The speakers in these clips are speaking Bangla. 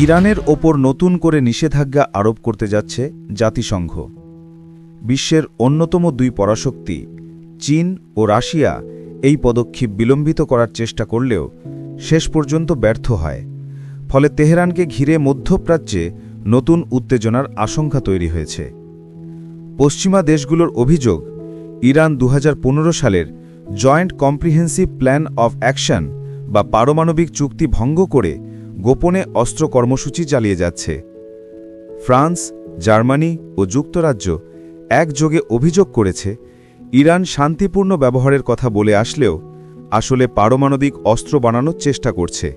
ইরানের ওপর নতুন করে নিষেধাজ্ঞা আরোপ করতে যাচ্ছে জাতিসংঘ। বিশ্বের অন্যতম দুই পরাশক্তি চীন ও রাশিয়া এই পদক্ষেপ বিলম্বিত করার চেষ্টা করলেও শেষ পর্যন্ত ব্যর্থ হয়। ফলে তেহরানকে ঘিরে মধ্যপ্রাচ্যে নতুন উত্তেজনার আশঙ্কা তৈরি হয়েছে। পশ্চিমা দেশগুলোর অভিযোগ, ইরান ২০১৫ সালের joint comprehensive plan of action বা পারমাণবিক চুক্তি ভঙ্গ করে গোপনে অস্ত্র কর্মসূচি চালিয়ে যাচ্ছে। ফ্রান্স, জার্মানি ও যুক্তরাজ্য একযোগে অভিযোগ করেছে, ইরান শান্তিপূর্ণ ব্যবহারের কথা বলে আসলেও আসলে পারমাণবিক অস্ত্র বানানোর চেষ্টা করছে।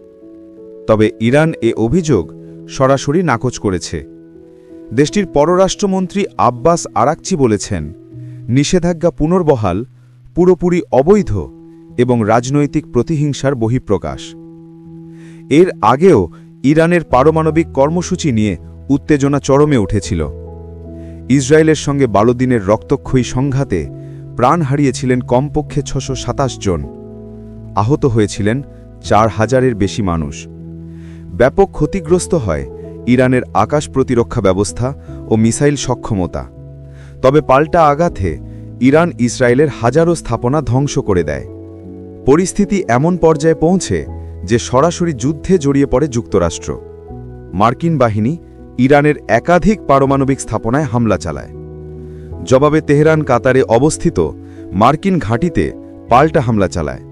তবে ইরান এ অভিযোগ সরাসরি নাকচ করেছে। দেশটির পররাষ্ট্রমন্ত্রী আব্বাস আরাকচি বলেছেন, নিষেধাজ্ঞা পুনর্বহাল পুরোপুরি অবৈধ এবং রাজনৈতিক প্রতিহিংসার বহিঃপ্রকাশ। এর আগেও ইরানের পারমাণবিক কর্মসূচি নিয়ে উত্তেজনা চরমে উঠেছিল। ইসরায়েলের সঙ্গে ১২ দিনের রক্তক্ষয়ী সংঘাতে প্রাণ হারিয়েছিলেন কমপক্ষে ৬২৭ জন, আহত হয়েছিলেন ৪,০০০-এর বেশি মানুষ। ব্যাপক ক্ষতিগ্রস্ত হয় ইরানের আকাশ প্রতিরক্ষা ব্যবস্থা ও মিসাইল সক্ষমতা। তবে পাল্টা আঘাতে ইরান ইসরায়েলের হাজারো স্থাপনা ধ্বংস করে দেয়। পরিস্থিতি এমন পর্যায়ে পৌঁছে যে সরাসরি যুদ্ধে জড়িয়ে পড়ে যুক্তরাষ্ট্র। মার্কিন বাহিনী ইরানের একাধিক পারমাণবিক স্থাপনায় হামলা চালায়। জবাবে তেহরান কাতারে অবস্থিত মার্কিন ঘাঁটিতে পাল্টা হামলা চালায়।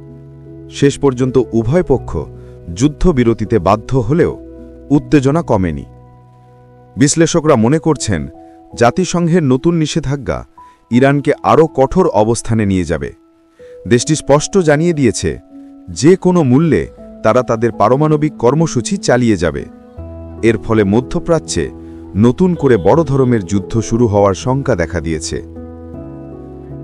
শেষ পর্যন্ত উভয় পক্ষ যুদ্ধবিরতিতে বাধ্য হলেও উত্তেজনা কমেনি। বিশ্লেষকরা মনে করছেন, জাতিসংঘের নতুন নিষেধাজ্ঞা ইরানকে আরও কঠোর অবস্থানে নিয়ে যাবে। দেশটি স্পষ্ট জানিয়ে দিয়েছে, যে কোনো মূল্যে তারা তাদের পারমাণবিক কর্মসূচি চালিয়ে যাবে। এর ফলে মধ্যপ্রাচ্যে নতুন করে বড় ধরনের যুদ্ধ শুরু হওয়ার শঙ্কা দেখা দিয়েছে।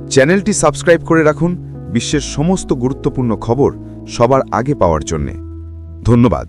চ্যানেলটি সাবস্ক্রাইব করে রাখুন বিশ্বের সমস্ত গুরুত্বপূর্ণ খবর সবার আগে পাওয়ার জন্যে। ধন্যবাদ।